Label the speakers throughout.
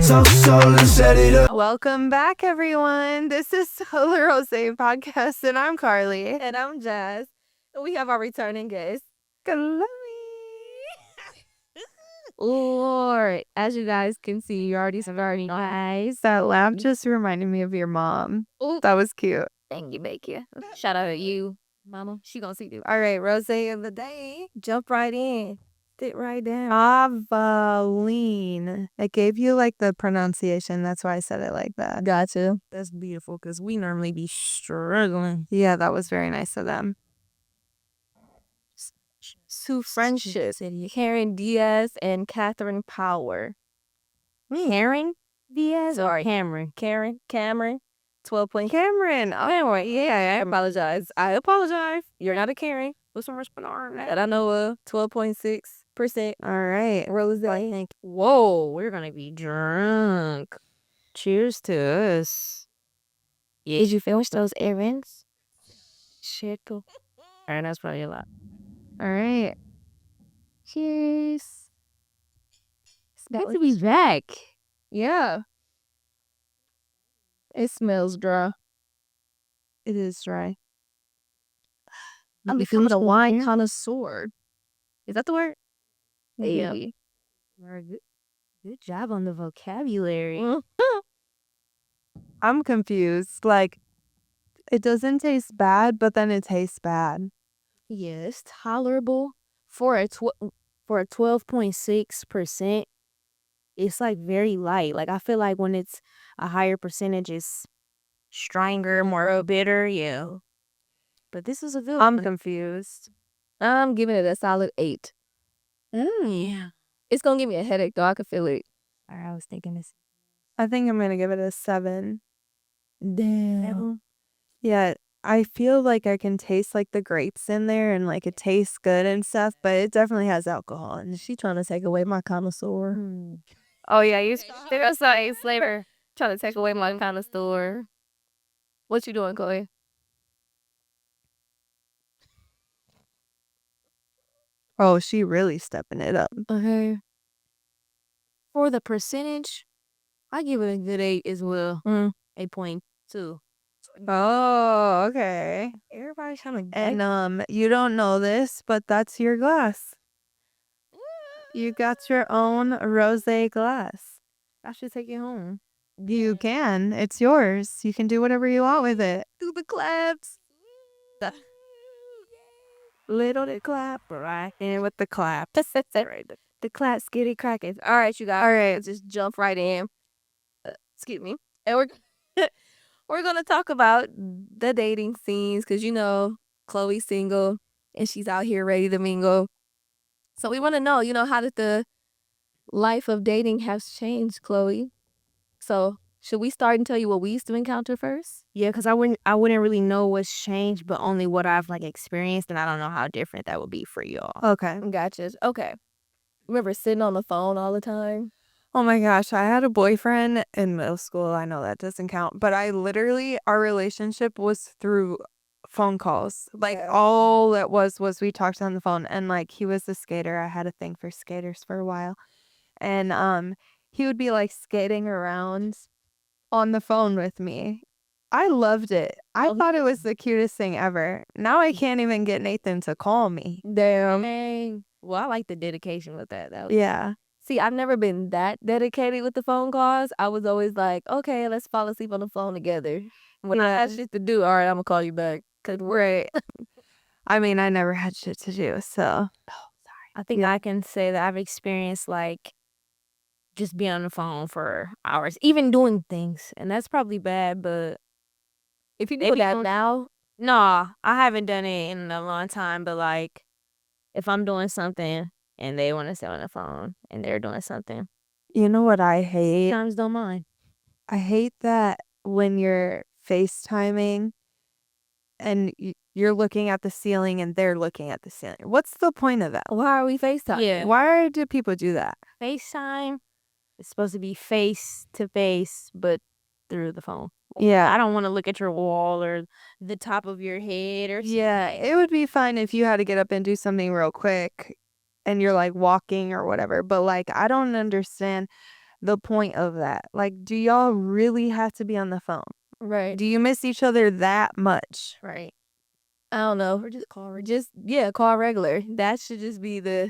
Speaker 1: So let's set it up.
Speaker 2: Welcome back, everyone. This is the Rosé podcast, and I'm Carly.
Speaker 3: And I'm Jazz. And we have our returning guest,
Speaker 2: Chloe.
Speaker 3: Lord. As you guys can see, you already know eyes.
Speaker 2: That laugh just reminded me of your mom.
Speaker 3: Ooh,
Speaker 2: That was cute.
Speaker 3: thank you. Shout out to you, mama. She gonna see you.
Speaker 2: All right, Rosé of the day.
Speaker 3: Jump right in. Sit right down.
Speaker 2: Avaline. It gave you like the pronunciation. That's why I said it like that.
Speaker 3: Gotcha. That's beautiful because we normally be struggling.
Speaker 2: Yeah, that was very nice of them.
Speaker 3: Two friendships. Karen Diaz and Catherine Power. Karen Diaz or Cameron? Cameron. 12 point.
Speaker 2: Cameron.
Speaker 3: Anyway, yeah, I apologize. You're not a Karen. What's some respect on that I know of? 12.6%.
Speaker 2: All right.
Speaker 3: Rosé. Whoa, we're gonna be drunk. Cheers to us. Yeah. Did you finish those errands? Shit, cool. Alright, that's probably a lot.
Speaker 2: All right.
Speaker 3: Cheers. It's good to be back.
Speaker 2: Yeah. It smells dry. It is dry.
Speaker 3: I'm becoming a wine connoisseur. Is that the word?
Speaker 2: Yeah.
Speaker 3: Good job on the vocabulary.
Speaker 2: I'm confused. Like, it doesn't taste bad, but then it tastes bad.
Speaker 3: Yeah, it's tolerable for a 12.6%. It's like very light. Like I feel like when it's a higher percentage, it's stronger, more bitter. Yeah, but this is a good.
Speaker 2: I'm
Speaker 3: one.
Speaker 2: confused.
Speaker 3: I'm giving it a solid 8. Yeah, it's gonna give me a headache though. I can feel it. All right, I was thinking this.
Speaker 2: I think I'm gonna give it a 7.
Speaker 3: Damn.
Speaker 2: Yeah, I feel like I can taste like the grapes in there and like it tastes good and stuff, but it definitely has alcohol.
Speaker 3: And she trying to take away my connoisseur.
Speaker 2: Oh yeah, you
Speaker 3: There's a flavor trying to take away my connoisseur. What you doing, Chloe?
Speaker 2: Oh, she really stepping it up.
Speaker 3: Okay. For the percentage, I give it a good 8 as well. 8.2.
Speaker 2: Oh, okay.
Speaker 3: Everybody's trying to
Speaker 2: And you don't know this, but that's your glass. You got your own rosé glass.
Speaker 3: I should take it home.
Speaker 2: You can. It's yours. You can do whatever you want with it.
Speaker 3: Do the claps. Little the clap, right?
Speaker 2: And with the clap.
Speaker 3: Right. The clap, skitty crackers. All right, you guys. All right, just jump right in. Excuse me. And we're gonna talk about the dating scenes because you know Chloe's single and she's out here ready to mingle. So we want to know, how did the life of dating has changed, Chloe? So should we start and tell you what we used to encounter first?
Speaker 4: Yeah, because I wouldn't really know what's changed, but only what I've like experienced, and I don't know how different that would be for y'all.
Speaker 2: Okay.
Speaker 3: Gotcha. Okay. Remember sitting on the phone all the time?
Speaker 2: Oh my gosh, I had a boyfriend in middle school. I know that doesn't count, but our relationship was through phone calls. Like all it was we talked on the phone, and like he was a skater. I had a thing for skaters for a while. And he would be like skating around on the phone with me. I loved it. I thought it was the cutest thing ever. Now I can't even get Nathan to call me.
Speaker 3: Damn. Dang. Well, I like the dedication with that.
Speaker 2: Yeah.
Speaker 3: See, I've never been that dedicated with the phone calls. I was always like, okay, let's fall asleep on the phone together. When I had shit to do, all right, I'm going to call you back.
Speaker 2: Right. I mean, I never had shit to do, so.
Speaker 4: I think I can say that I've experienced like just being on the phone for hours, even doing things, and that's probably bad. But
Speaker 3: if you do that now,
Speaker 4: no, I haven't done it in a long time. But like, if I'm doing something and they want to stay on the phone and they're doing something,
Speaker 2: You know what I hate?
Speaker 4: sometimes don't mind.
Speaker 2: I hate that when you're FaceTiming and you're looking at the ceiling and they're looking at the ceiling. What's the point of that?
Speaker 3: why are we FaceTime?
Speaker 4: Yeah,
Speaker 2: Why do people do that?
Speaker 4: FaceTime is supposed to be face to face, but through the phone.
Speaker 2: Yeah.
Speaker 4: I don't want to look at your wall or the top of your head or
Speaker 2: Yeah, it would be fine if you had to get up and do something real quick and you're like walking or whatever. But like, I don't understand. the point of that. Like, do y'all really have to be on the phone?
Speaker 3: Right.
Speaker 2: Do you miss each other that much?
Speaker 3: Right. I don't know. Or call regular. That should just be the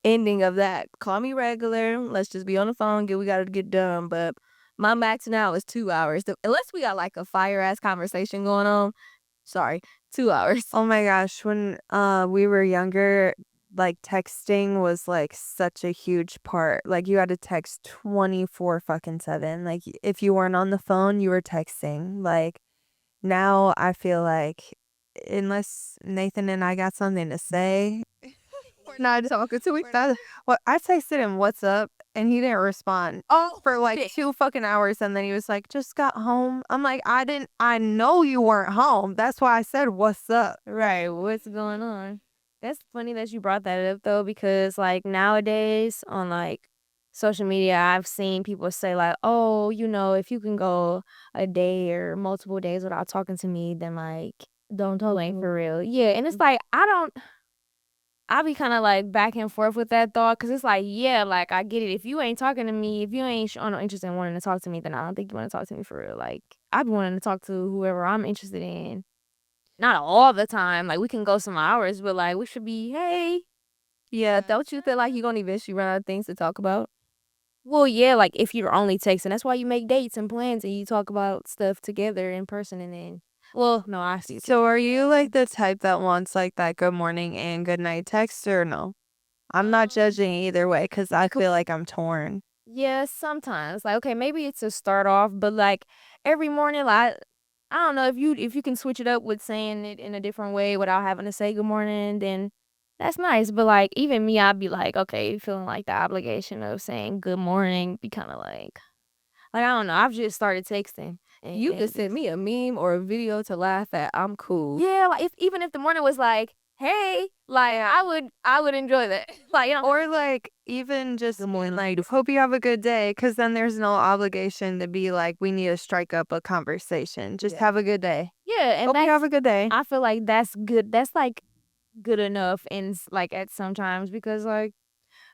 Speaker 3: ending of that. Call me regular. Let's just be on the phone. We gotta get done. But my max now is 2 hours. Unless we got like a fire ass conversation going on. Sorry, 2 hours.
Speaker 2: Oh my gosh, when we were younger, like texting was like such a huge part. Like you had to text 24 fucking 7. Like if you weren't on the phone, you were texting. Like now I feel like unless Nathan and I got something to say, we're not talking to each other. Well, I texted him what's up and he didn't respond. Oh, for like 2 fucking hours and then he was like, just got home. I'm like, I know you weren't home. That's why I said what's up.
Speaker 4: Right. What's going on? That's funny that you brought that up though, because like nowadays on like social media, I've seen people say like, oh, if you can go a day or multiple days without talking to me, then like don't talk to me for real. Yeah. And it's like, I be kind of like back and forth with that thought, because it's like, yeah, like I get it. If you ain't talking to me, if you ain't showing no interest in wanting to talk to me, then I don't think you want to talk to me for real. Like I be wanting to talk to whoever I'm interested in. Not all the time. Like we can go some hours, but like we should be, hey.
Speaker 3: Yeah, don't you feel like you're gonna eventually run out of things to talk about?
Speaker 4: Well, yeah, like if you're only texting, that's why you make dates and plans and you talk about stuff together in person and then. Well, no, I see.
Speaker 2: So are you like the type that wants like that good morning and good night text or no? I'm not judging either way because I feel like I'm torn.
Speaker 4: Yeah, sometimes. Like, okay, maybe it's a start off, but like every morning, like I don't know if you can switch it up with saying it in a different way without having to say good morning, then that's nice. But like even me, I'd be like, okay, feeling like the obligation of saying good morning be kind of like I don't know. I've just started texting.
Speaker 3: You could send me a meme or a video to laugh at. I'm cool.
Speaker 4: Yeah, like even if the morning was like, hey, like I would enjoy that. Like
Speaker 2: Or like even just like hope you have a good day because then there's no obligation to be like we need to strike up a conversation. Just have a good day.
Speaker 4: yeah, and
Speaker 2: Hope you have a good day.
Speaker 4: I feel like that's good. That's like good enough, and like at sometimes because like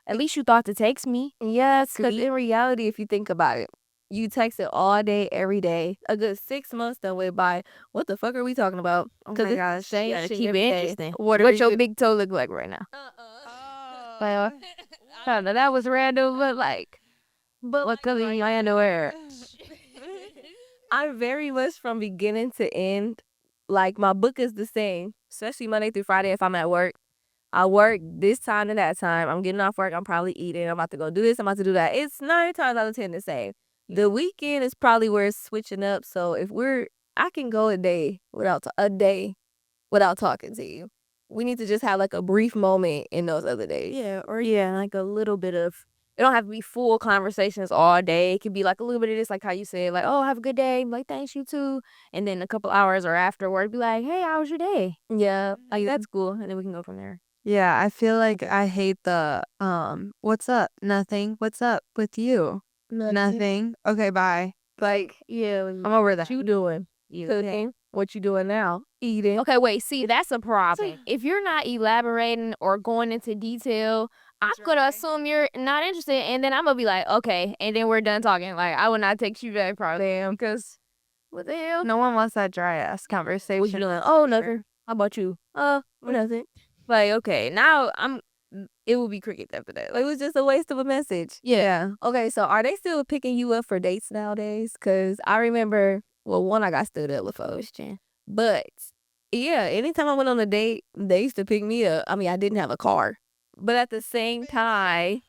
Speaker 4: at least you thought to text me.
Speaker 3: Yes, because in reality, if you think about it, you text it all day, every day. A good 6 months done went by. What the fuck are we talking about?
Speaker 2: Oh my gosh.
Speaker 3: Same
Speaker 4: Gotta
Speaker 3: shit
Speaker 4: keep
Speaker 3: every
Speaker 4: it
Speaker 3: day.
Speaker 4: interesting.
Speaker 3: What your big toe look like right now?
Speaker 4: Well, I don't know, that was random, but like,
Speaker 3: What color is my underwear? I'm very much from beginning to end. Like my book is the same, especially Monday through Friday if I'm at work. I work this time to that time. I'm getting off work. I'm probably eating. I'm about to go do this. I'm about to do that. It's 9 times out of 10 the same. The weekend is probably where it's switching up. So I can go a day without talking to you. We need to just have like a brief moment in those other days.
Speaker 4: yeah, or yeah, like a little bit of. It don't have to be full conversations all day. It could be like a little bit of this, like how you said, like, oh, have a good day. I'm like, thanks, you too. And then a couple hours or afterward, be like, hey, how was your day?
Speaker 3: Yeah, like that's cool, and then we can go from there.
Speaker 2: Yeah, I feel like I hate the what's up? Nothing. What's up with you? Nothing. Okay, bye.
Speaker 3: Like, yeah,
Speaker 2: I'm over that.
Speaker 3: what you doing? Cooking. What you doing now? Eating.
Speaker 4: Okay, wait, see, that's a problem. If you're not elaborating or going into detail, I'm gonna assume you're not interested, and then I'm gonna be like, okay, and then we're done talking. Like, I would not text you back, probably.
Speaker 3: Damn, because what the hell?
Speaker 2: No one wants that dry ass conversation.
Speaker 3: What you doing? Oh, nothing. How about you? Nothing. Like, okay, now it will be crickets after that. Like, it was just a waste of a message.
Speaker 2: Yeah.
Speaker 3: Okay, so are they still picking you up for dates nowadays? Because I remember, well, one I got stood up with folks. But, yeah, anytime I went on a date, they used to pick me up. I mean, I didn't have a car. But at the same time,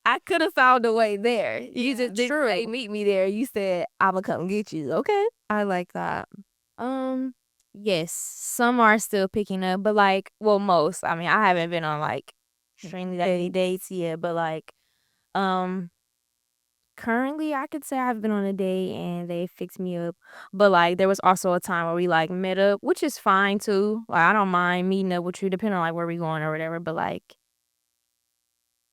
Speaker 3: I could have found a way there. You just didn't say meet me there. You said, I'm going to come get you. Okay.
Speaker 2: I like that.
Speaker 4: Yes, some are still picking up, but like, well, most. I mean, I haven't been on like extremely daily dates yet, but like, currently I could say I've been on a date and they fixed me up. But like, there was also a time where we like met up, which is fine too. Like, I don't mind meeting up with you, depending on like where we going or whatever. But like,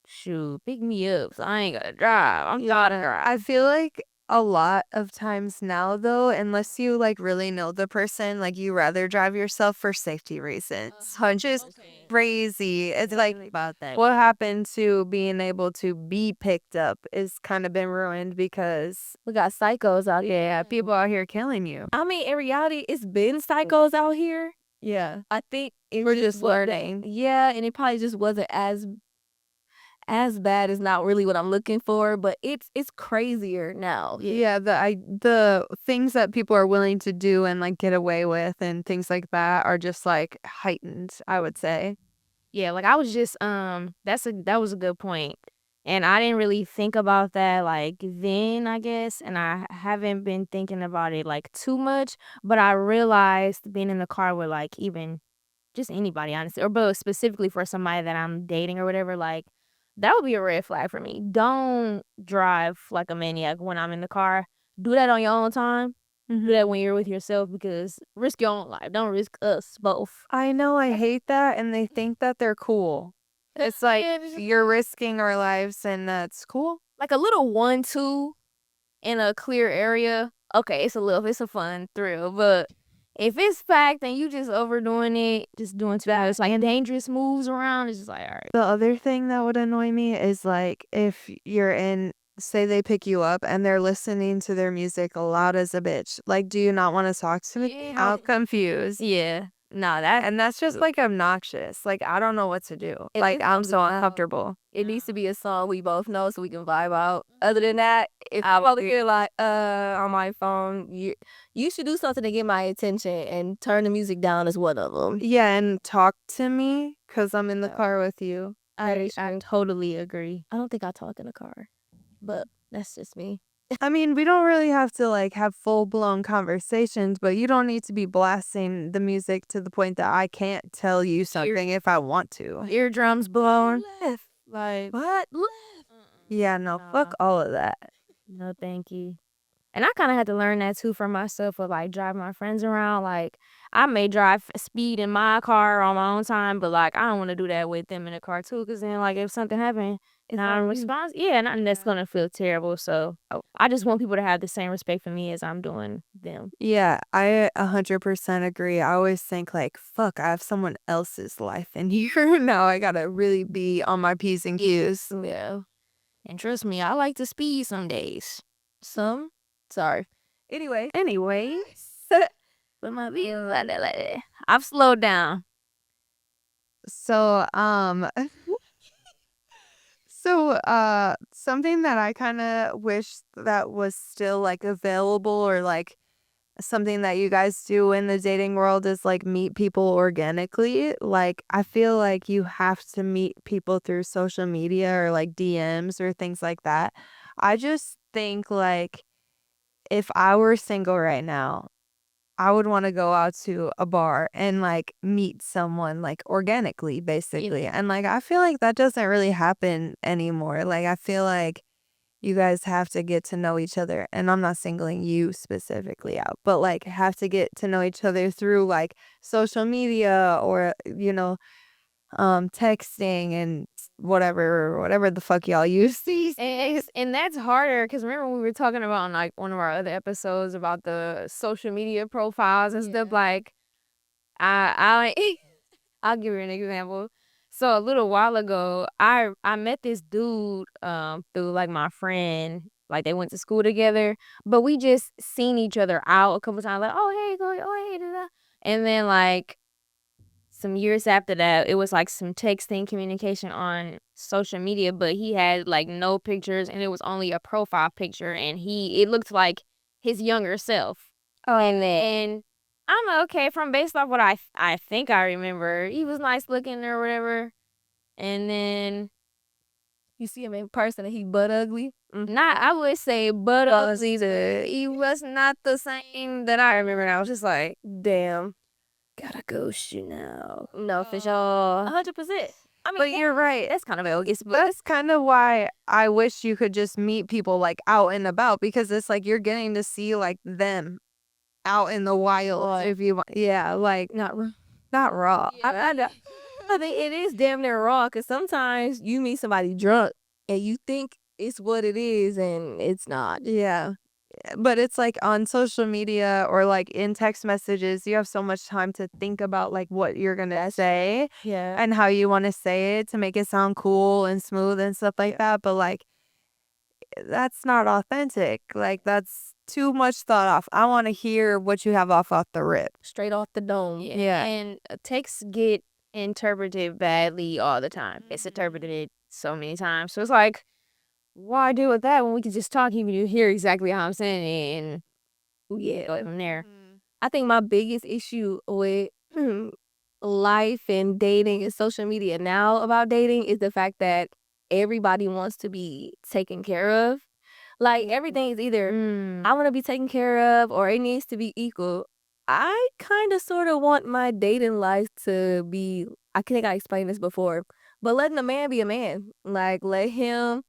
Speaker 4: shoot, pick me up, so I ain't gotta drive. I'm gotta drive.
Speaker 2: I feel like a lot of times now, though, unless you like really know the person, like you rather drive yourself for safety reasons. Which is crazy. It's like
Speaker 4: about that.
Speaker 2: what happened to being able to be picked up is kind of been ruined because
Speaker 3: We got psychos out here.
Speaker 2: yeah, people out here killing you.
Speaker 3: I mean, in reality, it's been psychos out here.
Speaker 2: Yeah.
Speaker 3: I think
Speaker 2: We're just learning.
Speaker 3: Yeah, and it probably just wasn't as bad as not really what I'm looking for, but it's crazier now.
Speaker 2: Yeah, the things that people are willing to do and like get away with and things like that are just like heightened, I would say.
Speaker 4: Yeah, like I was just that was a good point. And I didn't really think about that like then, I guess, and I haven't been thinking about it like too much, but I realized being in the car with like even just anybody honestly, or but specifically for somebody that I'm dating or whatever, like that would be a red flag for me. Don't drive like a maniac when I'm in the car. Do that on your own time. Do that when you're with yourself because risk your own life. Don't risk us both.
Speaker 2: I know, I hate that, and they think that they're cool. It's like you're risking our lives, and that's cool.
Speaker 3: Like a little 1-2 in a clear area. Okay, it's a fun thrill, but if it's packed and you just overdoing it, just doing too much, like dangerous moves around, it's just like, all right.
Speaker 2: The other thing that would annoy me is like if you're in, say they pick you up and they're listening to their music loud as a bitch. Like, do you not want to talk to me?
Speaker 3: Yeah.
Speaker 2: I'm confused.
Speaker 3: Yeah. Nah,
Speaker 2: And that's just like obnoxious. Like, I don't know what to do. Like, I'm so uncomfortable.
Speaker 3: It needs to be a song we both know so we can vibe out. Other than that, if I'm over here like on my phone, you should do something to get my attention, and turn the music down is one of them.
Speaker 2: Yeah, and talk to me because I'm in the car with you.
Speaker 3: I
Speaker 4: totally agree.
Speaker 3: don't think I talk in a car, but that's just me.
Speaker 2: I mean, we don't really have to like have full blown conversations, but you don't need to be blasting the music to the point that I can't tell you something if I want to.
Speaker 4: Eardrums blowing.
Speaker 3: Like
Speaker 2: What? Yeah, no, fuck all of that.
Speaker 4: No, thank you. And I kind of had to learn that too for myself with like driving my friends around. Like I may drive speed in my car on my own time, but like I don't want to do that with them in the car too. Cause then like if something happened and I'm response, and that's gonna feel terrible. So I just want people to have the same respect for me as I'm doing them.
Speaker 2: Yeah, I 100% agree. I always think like, fuck, I have someone else's life in here. Now I gotta really be on my P's and Q's.
Speaker 3: Yeah.
Speaker 4: And trust me, I like to speed some days.
Speaker 3: Sorry. Anyway.
Speaker 4: But my I've slowed down.
Speaker 2: So, something that I kind of wish that was still like available or like something that you guys do in the dating world is like meet people organically. Like, I feel like you have to meet people through social media or like DMs or things like that. I just think like if I were single right now, I would want to go out to a bar and like meet someone like organically, basically. And like, I feel like that doesn't really happen anymore. Like, I feel like you guys have to get to know each other. And I'm not singling you specifically out, but like, have to get to know each other through like social media or, texting and whatever the fuck y'all use.
Speaker 4: And that's harder because remember when we were talking about on like one of our other episodes about the social media profiles and stuff, like I I'll give you an example. So a little while ago, I met this dude through like my friend, like they went to school together, but we just seen each other out a couple times, like oh hey, da, da. And then like some years after that, it was like some texting communication on social media, but he had like no pictures and it was only a profile picture and it looked like his younger self.
Speaker 3: Oh,
Speaker 4: and I'm like, okay, from based off what I think I remember, he was nice looking or whatever. And then
Speaker 3: you see him in person and he butt ugly.
Speaker 4: not I would say butt ugly. He was not the same that I remember. And I was just like,
Speaker 3: Damn.
Speaker 4: gotta ghost you now.
Speaker 3: No, for sure.
Speaker 4: 100%. I mean,
Speaker 2: But you're right.
Speaker 4: that's kind of bogus, but
Speaker 2: That's kind of why I wish you could just meet people like out and about because it's like you're getting to see like them out in the wild if you want. Yeah, like not raw.
Speaker 3: I think it is damn near raw because sometimes you meet somebody drunk and you think it's what it is and it's not.
Speaker 2: Yeah. but it's like on social media or like in text messages, you have so much time to think about like what you're gonna say
Speaker 3: Yeah.
Speaker 2: and how you want to say it to make it sound cool and smooth and stuff like that. But like, that's not authentic. Like, that's too much thought off. I want to hear what you have off the rip.
Speaker 3: Straight off the dome.
Speaker 2: Yeah.
Speaker 4: And texts get interpreted badly all the time. It's interpreted so many times. So it's like, why deal with that when we can just talk? You hear exactly how I'm saying it, and
Speaker 3: Yeah.
Speaker 4: go from there.
Speaker 3: I think my biggest issue with life and dating and social media now about dating is the fact that everybody wants to be taken care of. Like everything is either I want to be taken care of or it needs to be equal. I kind of sort of want my dating life to be, I think I explained this before, but letting a man be a man. Like let him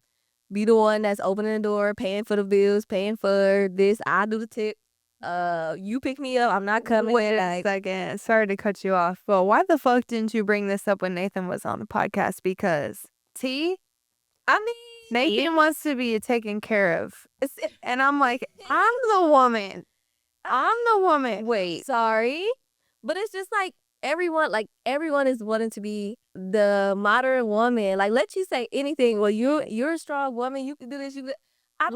Speaker 3: be the one that's opening the door, paying for the bills, paying for this. I do the tip. You pick me up. I'm not coming.
Speaker 2: Wait a second. Sorry to cut you off, but why the fuck didn't you bring this up when Nathan was on the podcast? Because
Speaker 3: I mean,
Speaker 2: Nathan wants to be taken care of. And I'm like, I'm the woman.
Speaker 3: wait, sorry, but it's just like everyone is wanting to be the modern woman. Like, let you say anything. Well, you're a strong woman. You can do this. I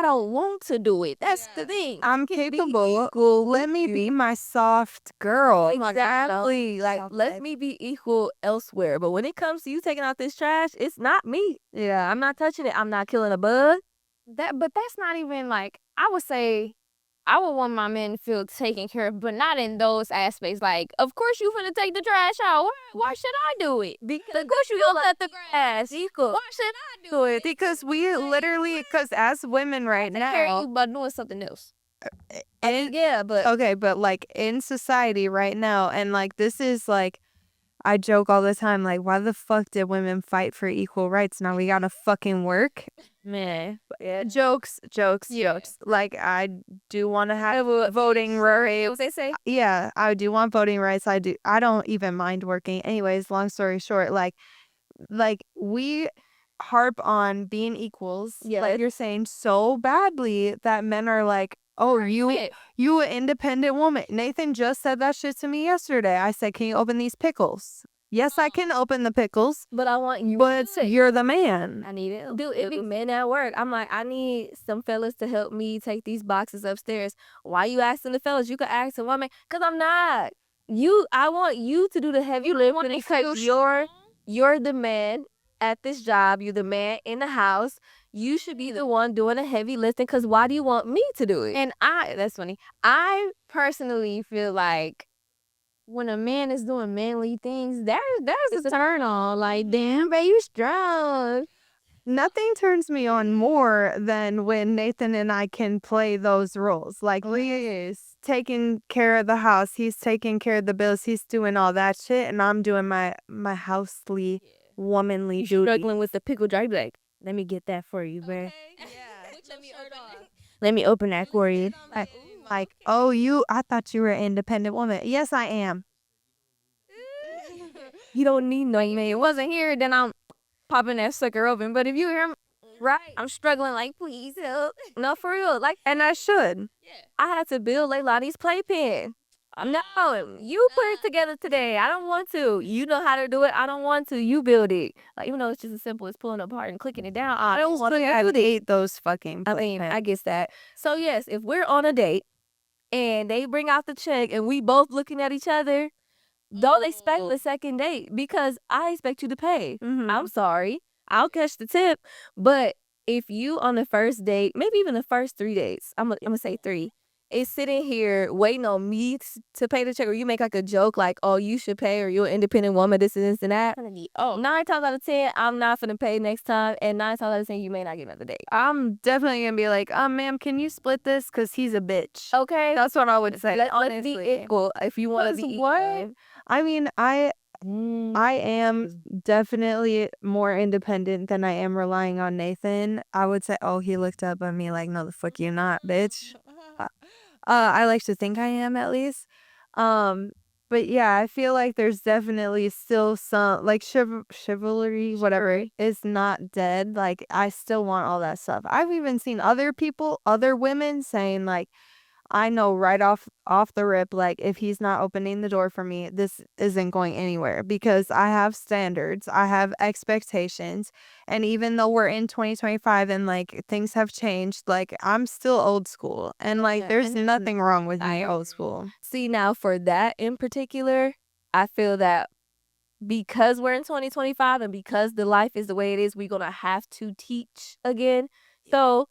Speaker 3: don't want to do it. That's the thing.
Speaker 2: I'm capable. Well, let me be my soft girl.
Speaker 3: Exactly. Like, let me be equal elsewhere. But when it comes to you taking out this trash, it's not me. Yeah, I'm not touching it. I'm not killing a bug.
Speaker 4: But that's not even like, I would say I would want my men to feel taken care of, but not in those aspects. Like, of course you finna take the trash out. Why should I do it?
Speaker 3: Because of course you gonna let the grass equal.
Speaker 4: Why should I do it?
Speaker 2: Because we literally, because as women right
Speaker 4: Care
Speaker 2: now,
Speaker 4: you by doing something else.
Speaker 3: Yeah, but
Speaker 2: okay, but like in society right now, and like this is like, I joke all the time, like, why the fuck did women fight for equal rights? Now we gotta fucking work.
Speaker 3: man, yeah.
Speaker 2: Jokes. Like, I do want to have voting rights.
Speaker 3: What they say?
Speaker 2: Yeah, I do want voting rights. I do. I don't even mind working. Anyways, long story short, like we harp on being equals,
Speaker 3: Yeah.
Speaker 2: like you're saying, so badly that men are like, oh, you an independent woman. Nathan just said that shit to me yesterday. I said, can you open these pickles? Yes, I can open the pickles,
Speaker 3: But I want you.
Speaker 2: but you're the man.
Speaker 3: I need it. Dude, it be men at work. I'm like, I need some fellas to help me take these boxes upstairs. Why you asking the fellas? You could ask a woman. Cause I'm not. I want you to do the heavy lifting because you're the man at this job. You're the man in the house. You should be the one doing the heavy lifting. Cause why do you want me to do it?
Speaker 4: And that's funny. I personally feel like when a man is doing manly things, there's a turn on. Like, damn, babe, you strong.
Speaker 2: Nothing turns me on more than when Nathan and I can play those roles. Like, Lee is taking care of the house, he's taking care of the bills, he's doing all that shit, and I'm doing my housely, womanly
Speaker 3: You
Speaker 2: duty.
Speaker 3: struggling with the pickle jar. You be like, let me get that for you, babe.
Speaker 4: Let me open that for you.
Speaker 2: Like, oh, I thought you were an independent woman. Yes, I am.
Speaker 3: You don't need no man. It wasn't here, then I'm popping that sucker open. But if you hear him, right, I'm struggling, like, please help. No, for real. Like,
Speaker 2: And I should.
Speaker 3: I had to build Leilani's playpen. No, you put it together today. I don't want to. You know how to do it. I don't want to. You build it. Like, even though it's just as simple as pulling it apart and clicking it down. I don't want to
Speaker 2: I
Speaker 3: do it.
Speaker 2: hate those fucking.
Speaker 3: I mean, I guess that. So, yes, if we're on a date and they bring out the check and we both looking at each other, don't expect the second date because I expect you to pay. I'm sorry. I'll catch the tip. But if you on the first date, maybe even the first 3 dates, I'm gonna say 3, is sitting here waiting on me to pay the check, or you make like a joke like, oh, you should pay, or you're an independent woman, this and this and that. 9 times out of 10, I'm not gonna pay next time, and 9 times out of 10, you may not get another date.
Speaker 2: I'm definitely gonna be like, ma'am, can you split this? Because he's a bitch.
Speaker 3: Okay,
Speaker 2: That's what I would say.
Speaker 3: let's be equal if you want to be equal.
Speaker 2: I mean, I am definitely more independent than I am relying on Nathan. I would say, oh, he looked up at me like, no, the fuck you not, bitch. I like to think I am at least. But But yeah, I feel like there's definitely still some like chivalry, whatever, is not dead. Like I still want all that stuff. I've even seen other women saying like, I know right off the rip, like if he's not opening the door for me, this isn't going anywhere because I have standards, I have expectations, and even though we're in 2025 and like things have changed, like I'm still old school, and like there's nothing wrong with being old school.
Speaker 3: See, now for that in particular, I feel that because we're in 2025 and because the life is the way it is, we're gonna have to teach again. So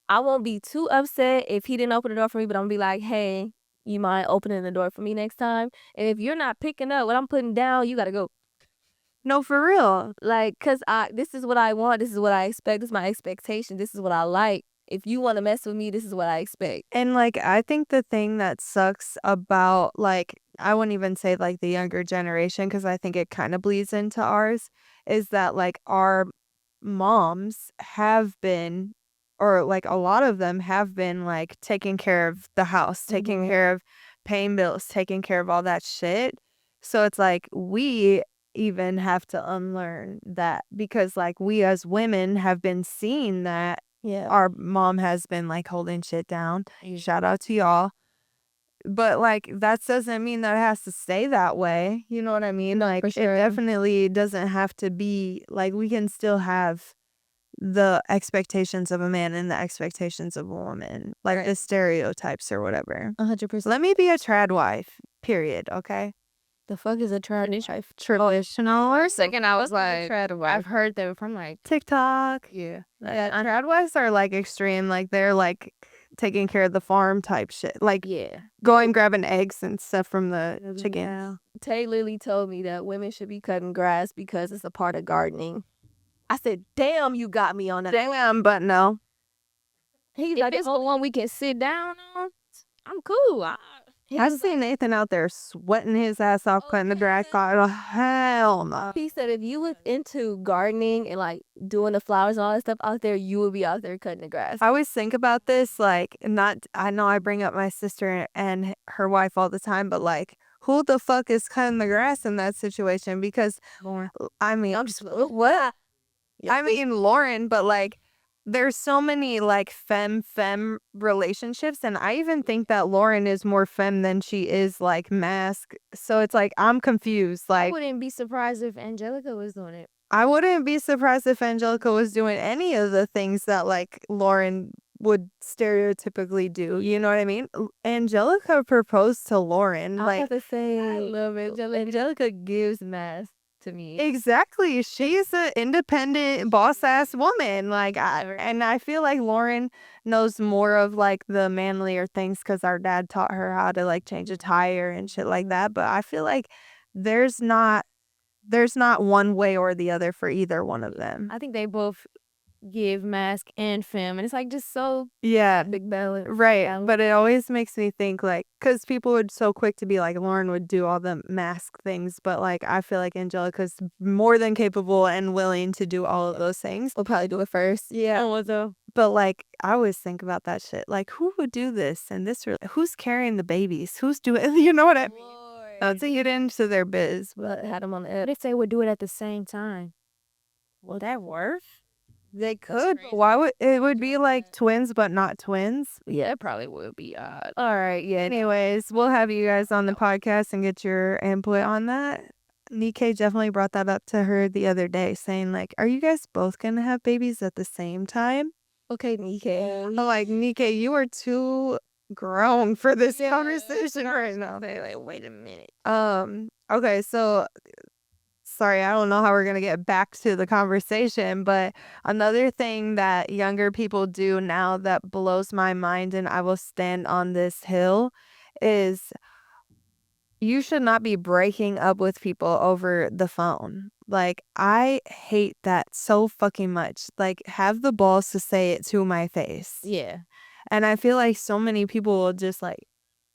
Speaker 3: I won't be too upset if he didn't open the door for me, but I'm gonna be like, hey, you mind opening the door for me next time? And if you're not picking up what I'm putting down, you gotta go.
Speaker 2: No, for real.
Speaker 3: Like, cause this is what I want, this is what I expect, this is my expectation, this is what I like. If you want to mess with me, this is what I expect.
Speaker 2: And like I think the thing that sucks about like I wouldn't even say like the younger generation because I think it kind of bleeds into ours is that like our moms have been or like a lot of them have been like taking care of the house, taking care of paying bills, taking care of all that shit. So it's like we even have to unlearn that because like we as women have been seeing that our mom has been like holding shit down. Shout out to y'all. But like that doesn't mean that it has to stay that way. You know what I mean? Like
Speaker 3: for sure.
Speaker 2: it definitely doesn't have to be like we can still have the expectations of a man and the expectations of a woman. Like the stereotypes or whatever.
Speaker 3: 100%.
Speaker 2: Let me be a trad wife. Period. Okay.
Speaker 3: The fuck is a traditional?
Speaker 2: Traditional or
Speaker 4: Second, I was like,
Speaker 3: Trad wife.
Speaker 4: I've heard them from like,
Speaker 2: TikTok.
Speaker 3: Yeah.
Speaker 2: Yeah, trad wives are like extreme. Like they're like taking care of the farm type shit. Like
Speaker 3: Yeah.
Speaker 2: going grabbing eggs and stuff from the chickens.
Speaker 3: Tay literally told me that women should be cutting grass because it's a part of gardening. I said, damn, you got me on that.
Speaker 2: Damn, but no.
Speaker 3: He's
Speaker 4: if
Speaker 3: like,
Speaker 4: it's the one we can sit down on, I'm cool.
Speaker 2: I seen Nathan out there sweating his ass off cutting the grass. Oh, hell no.
Speaker 3: he said if you was into gardening and like doing the flowers and all that stuff out there, you would be out there cutting the grass.
Speaker 2: I always think about this, like, I know I bring up my sister and her wife all the time, but like, who the fuck is cutting the grass in that situation? Because, I mean,
Speaker 3: I'm just what?
Speaker 2: I mean, Lauren, but like, there's so many like femme relationships, and I even think that Lauren is more femme than she is like mask. So it's like I'm confused.
Speaker 4: I
Speaker 2: Like
Speaker 4: wouldn't be surprised if Angelica was doing it.
Speaker 2: I wouldn't be surprised if Angelica was doing any of the things that like Lauren would stereotypically do. You know what I mean? Angelica proposed to Lauren.
Speaker 3: I
Speaker 2: Like
Speaker 3: have to say,
Speaker 4: I love Angelica.
Speaker 3: Angelica gives mass to me.
Speaker 2: exactly. She's an independent boss ass woman. Like, and I feel like Lauren knows more of like the manlier things because our dad taught her how to like change a tire and shit like that. But I feel like there's not one way or the other for either one of them.
Speaker 4: I think they both give mask and femme, and it's like just so
Speaker 2: Yeah,
Speaker 3: Big balance.
Speaker 2: right. But it always makes me think like, because people would so quick to be like, Lauren would do all the mask things, but like, I feel like Angelica's more than capable and willing to do all of those things.
Speaker 3: We'll probably do it first.
Speaker 2: Yeah. But like, I always think about that shit. Like, who would do this and this? Who's carrying the babies? Who's doing? You know what I mean? Not to get into their biz,
Speaker 3: But had them on the
Speaker 4: What
Speaker 3: edge.
Speaker 4: if they would do it at the same time? Will that work?
Speaker 2: they could. But why would it would be like twins, but not twins?
Speaker 3: Yeah, it probably would be odd.
Speaker 2: All right. Yeah. Anyways, we'll have you guys on the podcast and get your input on that. Nikkei definitely brought that up to her the other day, saying like, "Are you guys both gonna have babies at the same time?"
Speaker 3: Okay, Nikkei.
Speaker 2: I'm like, Nikkei, you are too grown for this conversation right now.
Speaker 3: Like, wait a minute.
Speaker 2: Okay, so sorry, I don't know how we're gonna get back to the conversation, but another thing that younger people do now that blows my mind, and I will stand on this hill, is you should not be breaking up with people over the phone. Like, I hate that so fucking much. Like, have the balls to say it to my face.
Speaker 3: Yeah.
Speaker 2: And I feel like so many people will just like,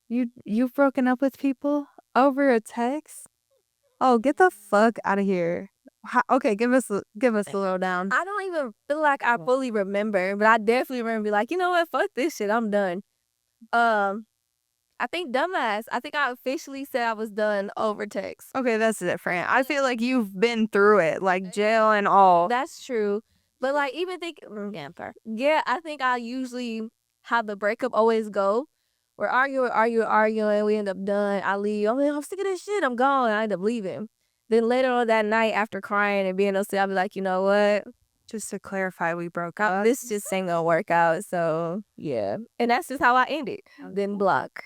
Speaker 2: you've broken up with people over a text? Oh, get the fuck out of here. Okay, give us a lowdown.
Speaker 3: I don't even feel like I fully remember, but I definitely remember be like, you know what, fuck this shit, I'm done. I think dumbass. I think I officially said I was done over text.
Speaker 2: Okay, that's different. I feel like you've been through it, like jail and all.
Speaker 3: That's true. But like even think yeah, I think I usually how the breakup always go. We're arguing, we end up done. I leave. I'm like, I'm sick of this shit. I'm gone. I end up leaving. Then later on that night after crying and being upset, I'll be like, you know what?
Speaker 2: Just to clarify, we broke up.
Speaker 3: This just ain't gonna work out. So yeah. And that's just how I end it. Then block.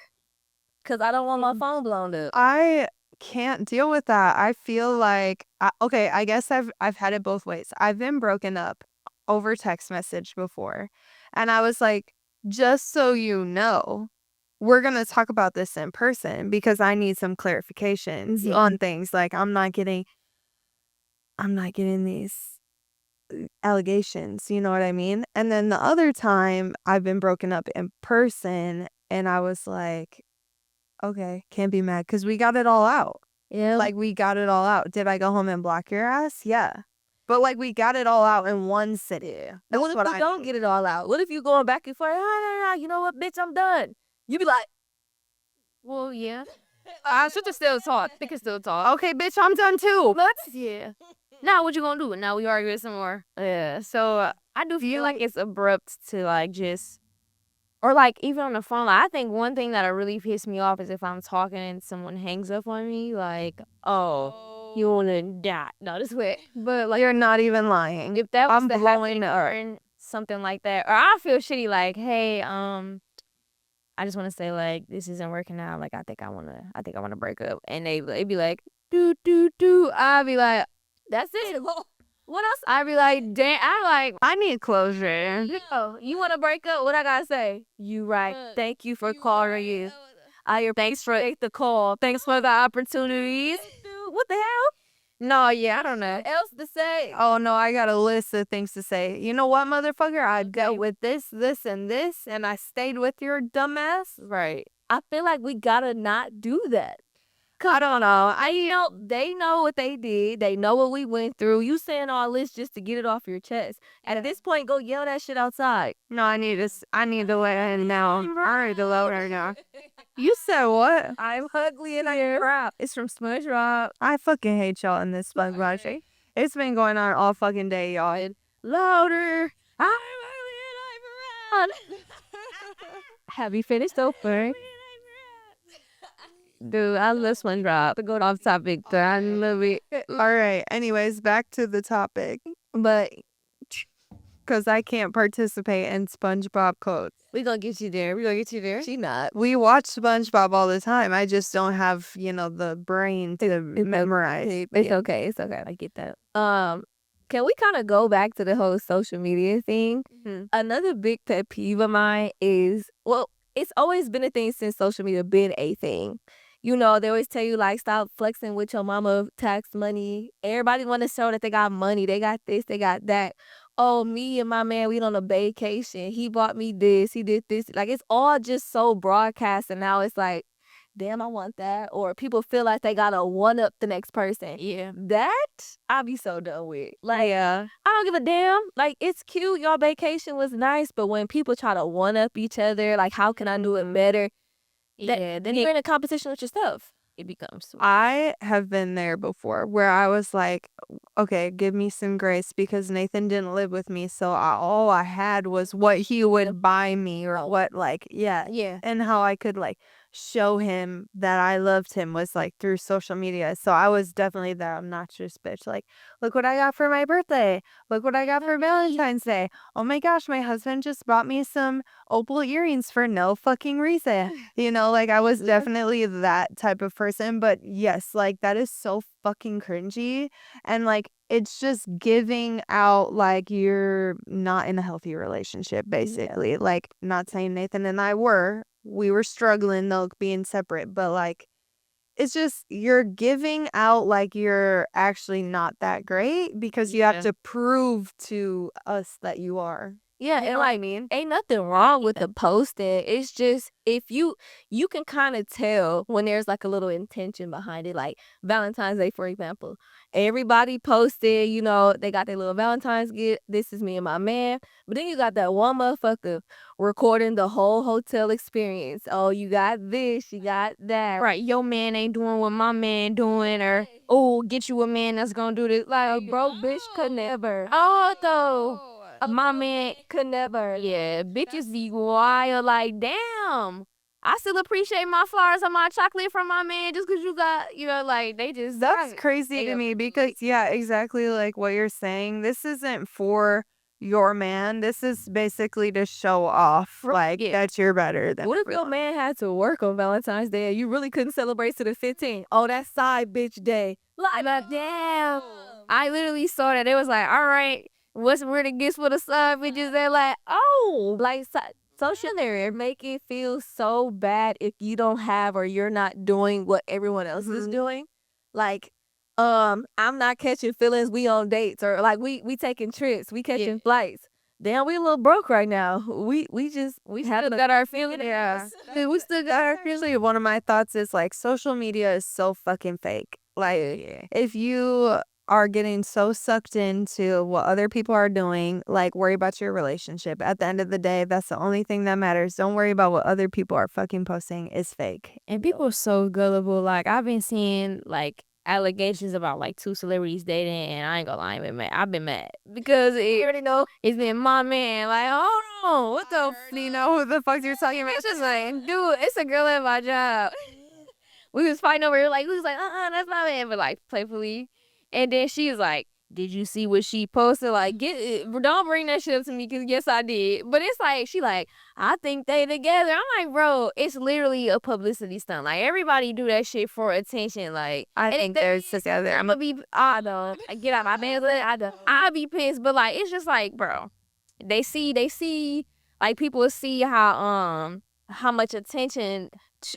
Speaker 3: Cause I don't want my phone blown up.
Speaker 2: I can't deal with that. I feel like okay, I guess I've had it both ways. I've been broken up over text message before. And I was like, just so you know, we're going to talk about this in person because I need some clarifications on things. Like I'm not getting these allegations, you know what I mean? And then the other time I've been broken up in person and I was like, okay, can't be mad because we got it all out.
Speaker 3: Yeah.
Speaker 2: Like we got it all out. Did I go home and block your ass? Yeah. But like we got it all out in one sitting.
Speaker 3: And what if you don't get it all out? What if you going back and forth? You know what, bitch, I'm done. You be like,
Speaker 4: Well, yeah. I should still talk. They can still talk.
Speaker 2: Okay, bitch, I'm done too.
Speaker 4: Yeah. Now what you gonna do? Now we argue some more. Yeah. So I do feel like it's abrupt to like just, or like even on the phone. Like, I think one thing that'll really piss me off is if I'm talking and someone hangs up on me. Like, oh, you wanna die? No, this way. But like,
Speaker 2: You're not even lying.
Speaker 4: if that was
Speaker 2: I'm
Speaker 4: to
Speaker 2: blowing
Speaker 4: happen or something like that, or I feel shitty. Like, hey, I just want to say like this isn't working out. Like I think I wanna break up, and they be like, do. I'll be like,
Speaker 3: that's it. What else?
Speaker 4: I'd be like, damn.
Speaker 2: I need closure.
Speaker 3: Yo, you want to break up? What I gotta say? You right. Thank you for calling you. Thanks for the call. Thanks for the opportunities. Dude, what the hell?
Speaker 2: No, yeah, I don't know.
Speaker 3: What else to say?
Speaker 2: Oh no, I got a list of things to say. You know what, motherfucker? I dealt with this, and this, and I stayed with your dumbass.
Speaker 3: Right. I feel like we gotta not do that.
Speaker 2: I don't know.
Speaker 3: They know what they did. They know what we went through. You saying all this just to get it off your chest. And at this point, go yell that shit outside.
Speaker 2: No, I need to let him know. I need to let her know. You said what?
Speaker 3: I'm ugly and I'm proud. It's from SpongeBob.
Speaker 2: I fucking hate y'all in this SpongeBob shit. It's been going on all fucking day, y'all.
Speaker 3: Louder. I'm ugly and I'm proud. Have you finished over? Dude, I love SpongeBob. To go off topic, I love it.
Speaker 2: All right. Anyways, back to the topic.
Speaker 3: But
Speaker 2: because I can't participate in SpongeBob quotes.
Speaker 3: we gonna get you there. She not.
Speaker 2: We watch SpongeBob all the time. I just don't have, the brain to memorize.
Speaker 3: It's okay. I get that. Can we kind of go back to the whole social media thing?
Speaker 2: Mm-hmm.
Speaker 3: Another big pet peeve of mine is, well, it's always been a thing since social media been a thing. They always tell you, like, stop flexing with your mama tax money. Everybody want to show that they got money. They got this, they got that. Oh, me and my man, we on a vacation. He bought me this. He did this. Like, it's all just so broadcast. And now it's like, damn, I want that. Or people feel like they got to one-up the next person.
Speaker 4: Yeah.
Speaker 3: That, I'll be so done with. Like, I don't give a damn. Like, it's cute. Your vacation was nice. But when people try to one-up each other, like, how can I do it better?
Speaker 4: Yeah.
Speaker 3: Then you're in a competition with yourself.
Speaker 4: It becomes sweet.
Speaker 2: I have been there before where I was like, okay, give me some grace because Nathan didn't live with me. So all I had was what he would buy me or what,
Speaker 3: Yeah.
Speaker 2: and how I could show him that I loved him was through social media. So I was definitely that obnoxious bitch. Like, look what I got for my birthday. Look what I got for Valentine's Day. Oh my gosh, my husband just bought me some opal earrings for no fucking reason. I was definitely that type of person. But yes, that is so fucking cringy. And it's just giving out you're not in a healthy relationship, basically.
Speaker 3: Yeah.
Speaker 2: Not saying Nathan and we were struggling though being separate, but it's just you're giving out you're actually not that great because you have to prove to us that you are.
Speaker 3: Yeah, and like ain't nothing wrong with the posting. It's just if you can kind of tell when there's like a little intention behind it. Like Valentine's Day, for example, everybody posted, you know, they got their little Valentine's gift. This is me and my man. But then you got that one motherfucker recording the whole hotel experience. Oh, you got this, you got that.
Speaker 4: Right, your man ain't doing what my man doing, or oh, get you a man that's gonna do this. Like
Speaker 3: A broke bitch could never.
Speaker 4: though.
Speaker 3: My man could never.
Speaker 4: Yeah, bitches be wild. Like, damn. I still appreciate my flowers and my chocolate from my man just because you got, you know, like, they just.
Speaker 2: That's crazy to me because, yeah, exactly like what you're saying. This isn't for your man. This is basically to show off, like, that you're better than
Speaker 3: What if your man had to work on Valentine's Day and you really couldn't celebrate to the 15th? Oh, that's side bitch day.
Speaker 4: Like, damn. I literally saw that. It was like, all right, what's the gifts for the side bitches? They're like, oh.
Speaker 3: Like, social media make it feel so bad if you don't have or you're not doing what everyone else is doing. Like, I'm not catching feelings. We on dates, or like we taking trips. We catching flights. Damn, we a little broke right now. We
Speaker 4: still got our feelings.
Speaker 2: Yeah. We still got our feelings. One of my thoughts is like social media is so fucking fake. Like, if you are getting so sucked into what other people are doing, like, worry about your relationship. At the end of the day, that's the only thing that matters. Don't worry about what other people are fucking posting. It's fake.
Speaker 4: And people are so gullible. Like, I've been seeing, like, allegations about, like, 2 celebrities dating, and I ain't gonna lie, I've been mad. Because you already know it's been my man. Like, hold on, what the
Speaker 2: You know who the fuck you're talking about?
Speaker 4: It's just like, dude, it's a girl at my job. We was fighting over it. Like, we was like, that's my man. But, like, playfully. And then she was like, did you see what she posted? Like, don't bring that shit up to me, because yes, I did. But it's like, she like, I think they together. I'm like, bro, it's literally a publicity stunt. Like, everybody do that shit for attention. Like,
Speaker 2: I think they're together.
Speaker 4: I'm gonna be, I don't. Get out my man's leg. I'll be pissed. But, like, it's just like, bro, they see, like, people see how much attention,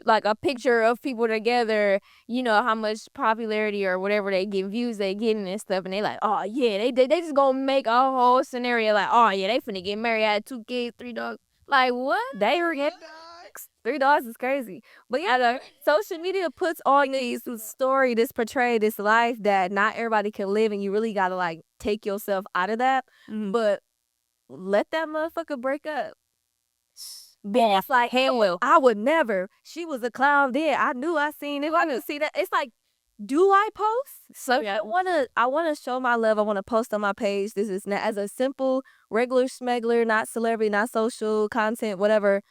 Speaker 4: like, a picture of people together, you know, how much popularity or whatever they get, views they getting and stuff, and they like, oh yeah, they just gonna make a whole scenario like, oh yeah, they finna get married, had 2 kids, 3 dogs. Like, what?
Speaker 3: They were getting 3 dogs is crazy. But yeah, social media puts on these story, this portray this life that not everybody can live, and you really gotta like take yourself out of that. But let that motherfucker break up.
Speaker 4: Yeah.
Speaker 3: It's like, hell well, I would never. She was a clown then. I knew I seen it. I didn't see that. It's like, do I post? So I wanna show my love. I wanna post on my page. This is not as a simple, regular smuggler, not celebrity, not social content, whatever.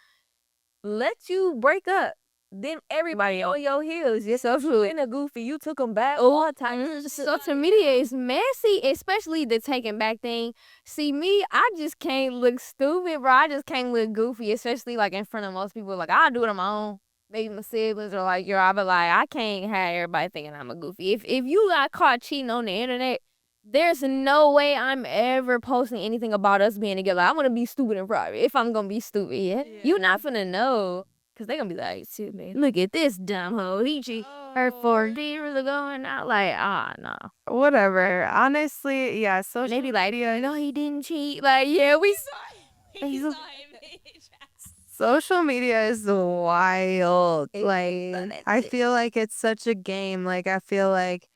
Speaker 3: Let you break up. Then everybody on your heels. You're so in a goofy. You took them back all the time.
Speaker 4: Social media is messy, especially the taking back thing. See, me, I just can't look stupid, bro. I just can't look goofy, especially like in front of most people. Like, I'll do it on my own. Maybe my siblings or like I be like, I can't have everybody thinking I'm a goofy. If you got caught cheating on the internet, there's no way I'm ever posting anything about us being together. I'm gonna be stupid in private. If I'm gonna be stupid, yeah. You're not finna know. Cause they gonna be like, shit, man, look at this dumb hoe. He cheated her 4 years ago, and I like, no.
Speaker 2: Whatever. Honestly, yeah. So
Speaker 4: They be like, no, he didn't cheat. Like, yeah, we saw him.
Speaker 2: social media is wild. Like, I feel like it's such a game. Like, I feel like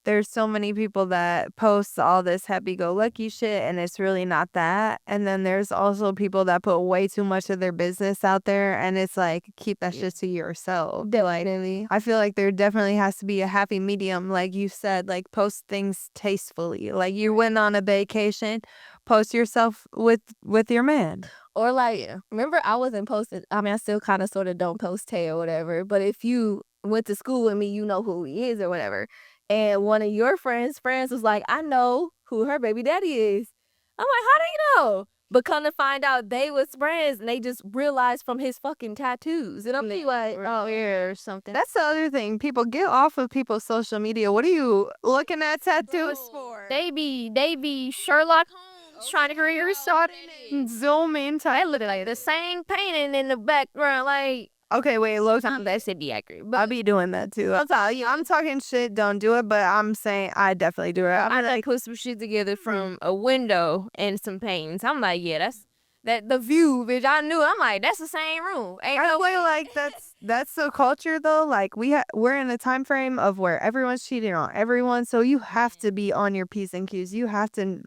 Speaker 2: there's so many people that post all this happy-go-lucky shit, and it's really not that. And then there's also people that put way too much of their business out there, and it's like, keep that shit to yourself. Definitely. I feel like there definitely has to be a happy medium, like you said, like, post things tastefully. Like, you went on a vacation, post yourself with your man.
Speaker 3: Or like, remember I wasn't posting. I mean, I still kind of sort of don't post Tay or whatever. But if you went to school with me, you know who he is or whatever. And one of your friends was like, I know who her baby daddy is. I'm like, how do you know? But come to find out they was friends, and they just realized from his fucking tattoos. And I'm like,
Speaker 4: oh, here or something.
Speaker 2: That's the other thing. People, get off of people's social media. What are you looking at tattoos for?
Speaker 4: They be Sherlock Holmes trying to create a shot in it.
Speaker 2: Zoom in.
Speaker 4: They look like the same painting in the background. Like,
Speaker 2: okay, wait, low time.
Speaker 4: That should be accurate. But
Speaker 2: I'll be doing that too. I'm talking shit, don't do it, but I'm saying I definitely do it.
Speaker 4: I like put some shit together from a window and some paintings. I'm like, yeah,
Speaker 3: that the view, bitch. I knew. I'm like, that's the same room. Ain't
Speaker 2: I
Speaker 3: no
Speaker 2: feel
Speaker 3: way.
Speaker 2: like that's the culture though. Like we're in a time frame of where everyone's cheating on everyone, so you have to be on your P's and Q's. You have to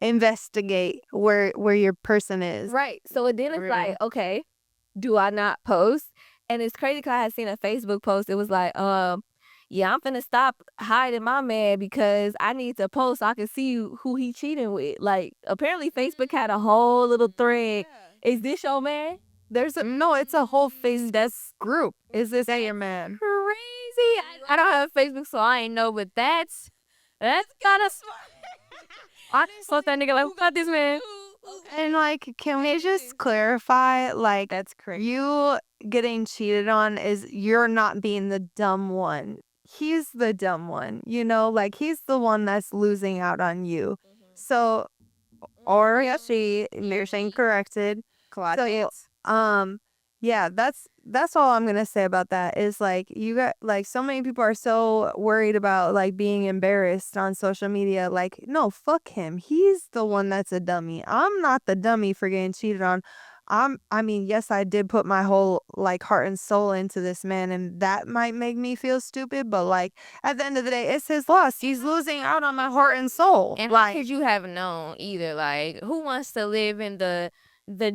Speaker 2: investigate where your person is.
Speaker 3: Right. So then it's like, okay, do I not post? And it's crazy because I had seen a Facebook post. It was like, yeah, I'm finna stop hiding my man because I need to post so I can see who he cheating with. Like, apparently Facebook had a whole little thread. Is this your man?
Speaker 2: No, it's a whole face that's group. Is this your man?
Speaker 3: Crazy. I don't have Facebook, so I ain't know, but that's kind of smart. I didn't fuck that nigga like, who got this man?
Speaker 2: And like, can we just clarify? Like,
Speaker 3: That's crazy.
Speaker 2: you getting cheated on is you're not being the dumb one. He's the dumb one. You know, like he's the one that's losing out on you. So, or she, they're saying corrected. So, yeah, that's all I'm gonna say about that is like you got like so many people are so worried about like being embarrassed on social media. Like, no, fuck him. He's the one that's a dummy. I'm not the dummy for getting cheated on. I mean, yes, I did put my whole like heart and soul into this man, and that might make me feel stupid, but like at the end of the day, it's his loss. He's losing out on my heart and soul.
Speaker 3: And how could you have known either? Like, who wants to live in the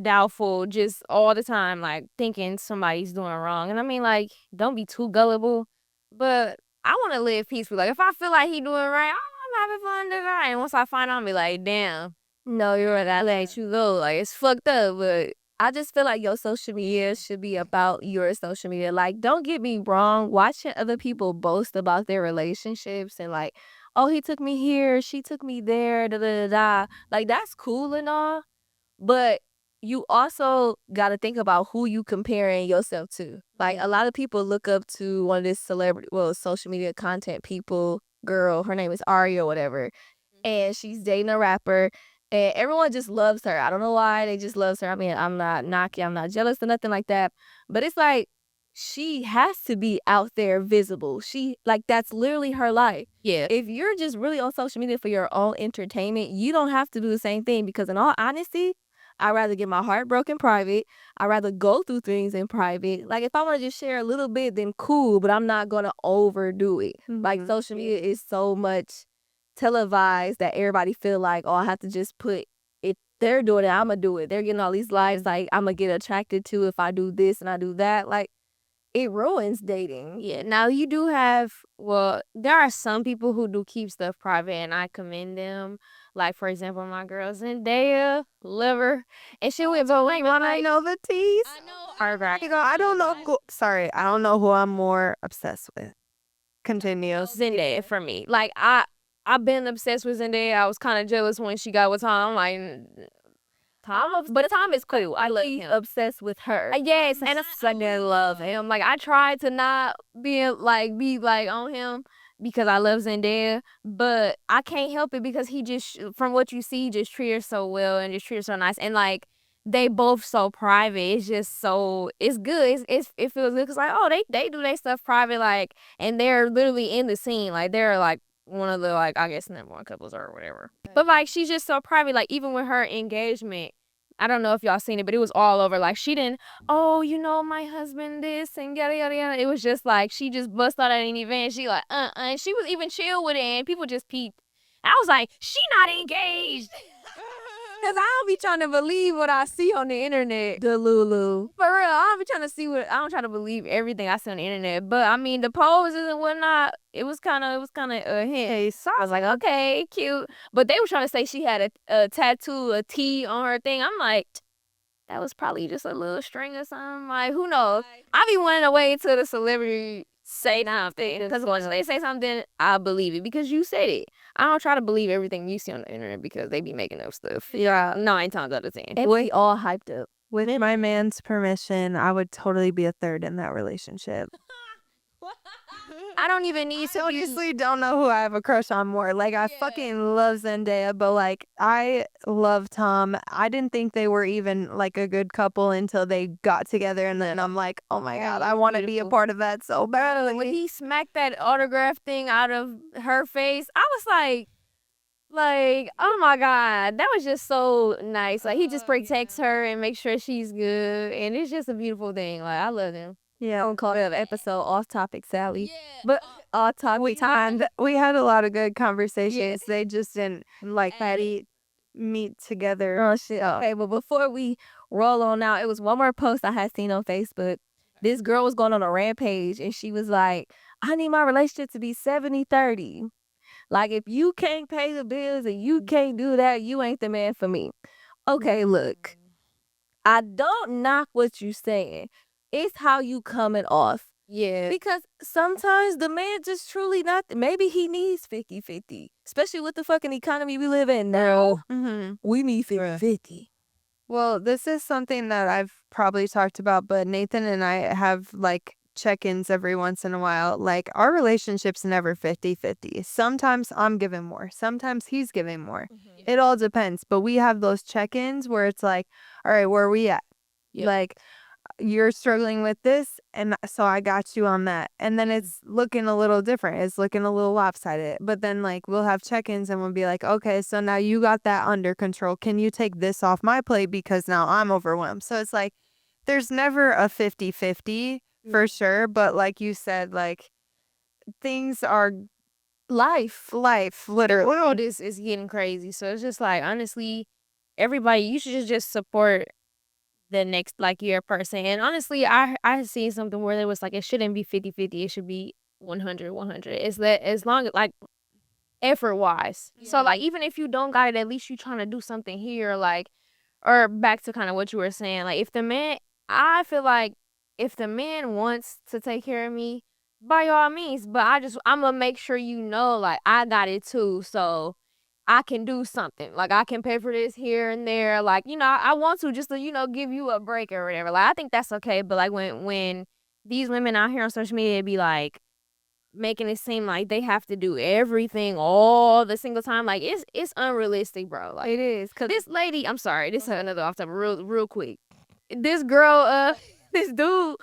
Speaker 3: doubtful just all the time, like thinking somebody's doing wrong? And I mean, like, don't be too gullible. But I want to live peacefully. Like, if I feel like he doing right, I'm having fun doing right. And once I find out, I'll be like, damn, no, you're right. I let you go. Like, it's fucked up, but I just feel like your social media should be about your social media. Like, don't get me wrong. Watching other people boast about their relationships and like, oh, he took me here, she took me there, da da da da. Like, that's cool and all, but you also got to think about who you comparing yourself to. Like, a lot of people look up to one of this social media content people, girl, her name is Ari or whatever, and she's dating a rapper, and everyone just loves her. I don't know why, they just loves her. I mean, I'm not knocking, I'm not jealous or nothing like that, but it's like she has to be out there visible. She, like, that's literally her life. Yeah. If you're just really on social media for your own entertainment, you don't have to do the same thing, because in all honesty, I'd rather get my heart broken private. I'd rather go through things in private. Like, if I want to just share a little bit, then cool, but I'm not going to overdo it. Like, social media is so much televised that everybody feel like, oh, I have to just put, if they're doing it, I'm going to do it. They're getting all these lives, like, I'm going to get attracted to if I do this and I do that. Like, it ruins dating.
Speaker 4: Yeah. Now you do have, well, there are some people who do keep stuff private, and I commend them. Like, for example, my girl Zendaya, love her, and she went, but wait,
Speaker 2: I know the teas. I don't know. Sorry, I don't know who I'm more obsessed with. Continues.
Speaker 4: Zendaya for me. Like, I've been obsessed with Zendaya. I was kind of jealous when she got with Tom. Like, but Tom is cool. I love him.
Speaker 3: Obsessed with her.
Speaker 4: Yes, and I love him. Like, I tried to not be like on him because I love Zendaya, but I can't help it because he just, from what you see, just treat her so well and just treat her so nice, and like they both so private. It's just so, it's good. It feels good because like, oh, they do their stuff private, like, and they're literally in the scene. Like, they're like one of the, like, I guess number one couples or whatever. But like, she's just so private. Like, even with her engagement, I don't know if y'all seen it, but it was all over. Like, she didn't, oh, you know, my husband this and yada yada yada. It was just like she just bust out at an event. She like, and she was even chill with it, and people just peeped. I was like, she not engaged.
Speaker 3: Cause I don't be trying to believe what I see on the internet.
Speaker 4: Delulu.
Speaker 3: For real, I don't be trying to see what, I don't try to believe everything I see on the internet. But I mean, the poses and whatnot, it was kind of a hint. So I was like, okay, cute. But they were trying to say she had a tattoo, a T on her thing. I'm like, that was probably just a little string or something. Like, who knows? I be wanting to wait till the celebrity say something. Because when they say something, I believe it because you said it. I don't try to believe everything you see on the internet because they be making up stuff. Yeah, 9 times out of 10. We all hyped up.
Speaker 2: With my man's permission, I would totally be a third in that relationship.
Speaker 3: I don't even need to.
Speaker 2: I honestly don't know who I have a crush on more. Like, I fucking love Zendaya, but like, I love Tom. I didn't think they were even like a good couple until they got together, and then I'm like, oh my god, I want to be a part of that so badly.
Speaker 3: When he smacked that autograph thing out of her face, I was like,
Speaker 4: Like, oh my God, that was just so nice. Like, he just protects her and makes sure she's good. And it's just a beautiful thing. Like, I love him.
Speaker 3: Yeah, I'm gonna call it an episode off topic, Sally.
Speaker 4: Yeah.
Speaker 3: But off topic time.
Speaker 2: We had a lot of good conversations. They just didn't like Patty meet together.
Speaker 3: Oh shit. Okay, but before we roll on out, it was one more post I had seen on Facebook. This girl was going on a rampage and she was like, I need my relationship to be 70-30. Like, if you can't pay the bills and you can't do that, you ain't the man for me. Okay, look. I don't knock what you saying. It's how you coming off.
Speaker 4: Yeah.
Speaker 3: Because sometimes the man just truly not, maybe he needs 50-50. Especially with the fucking economy we live in now.
Speaker 2: Mm-hmm.
Speaker 3: We need 50-50.
Speaker 2: Well, this is something that I've probably talked about, but Nathan and I have like check-ins every once in a while. Like, our relationship's never 50-50. Sometimes I'm giving more. Sometimes he's giving more. It all depends. But we have those check-ins where it's like, all right, where are we at?
Speaker 3: Yep.
Speaker 2: Like, you're struggling with this, and so I got you on that. And then it's looking a little different. It's looking a little lopsided. But then, like, we'll have check-ins and we'll be like, okay, so now you got that under control. Can you take this off my plate because now I'm overwhelmed? So it's like, there's never a 50-50 for sure. But like you said, like, things are life, literally.
Speaker 4: World is getting crazy. So it's just like, honestly, everybody, you should just support the next, like, your person. And honestly, I seen something where there was like, it shouldn't be 50-50. It should be 100-100. It's that, as long as, like, effort wise. So like, even if you don't got it, at least you trying to do something here. Like, or back to kind of what you were saying, like, if the man, I feel like if the man wants to take care of me, by all means, but I'm gonna make sure you know, like, I got it too, so I can do something. Like, I can pay for this here and there. Like, you know, I want to just to, you know, give you a break or whatever. Like, I think that's okay. But like, when these women out here on social media be like making it seem like they have to do everything all the single time, like, it's unrealistic, bro. Like,
Speaker 3: It is. Cause
Speaker 4: this lady, I'm sorry, this is another off topic, real quick. This girl, this dude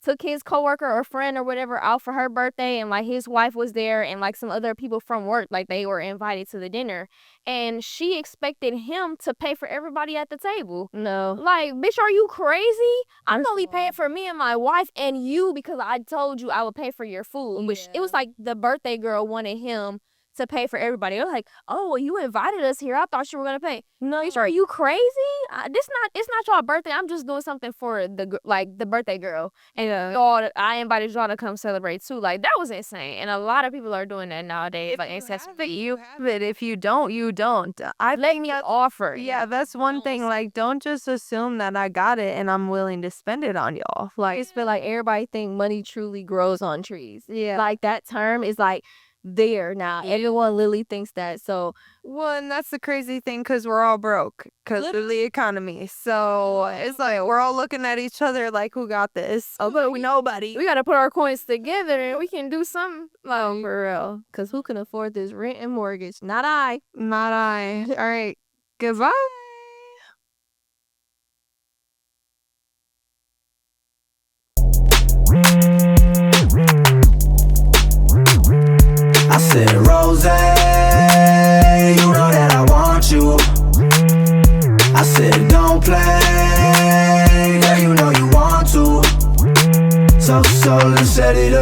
Speaker 4: took his coworker or friend or whatever out for her birthday, and like his wife was there and like some other people from work, like they were invited to the dinner, and she expected him to pay for everybody at the table.
Speaker 3: no.
Speaker 4: Like, bitch, are you crazy? I'm only paying for me and my wife and you because I told you I would pay for your food. Which it was like the birthday girl wanted him to pay for everybody. It was like, oh, well, you invited us here. I thought you were gonna pay. No, bitch, are you crazy? It's not y'all birthday. I'm just doing something for the birthday girl, and y'all. I invited y'all to come celebrate too. Like, that was insane, and a lot of people are doing that nowadays. Like,
Speaker 2: You have it. If you don't, you don't.
Speaker 4: let me offer.
Speaker 2: Yeah, that's one thing. Like, don't just assume that I got it and I'm willing to spend it on y'all. Like,
Speaker 3: It's feel like everybody think money truly grows on trees.
Speaker 2: yeah.
Speaker 3: Like, that term is like there now. Everyone literally thinks that. So
Speaker 2: Well, and that's the crazy thing, because we're all broke because of the economy. So it's like we're all looking at each other like, who got this?
Speaker 3: oh, but nobody.
Speaker 4: We gotta put our coins together and we can do something. Like,
Speaker 3: For real. Because who can afford this rent and mortgage? Not I.
Speaker 2: Not I. All right. Goodbye.
Speaker 1: I said, Rosé, you know that I want you. I said, don't play, girl, you know you want to. So let's set it up.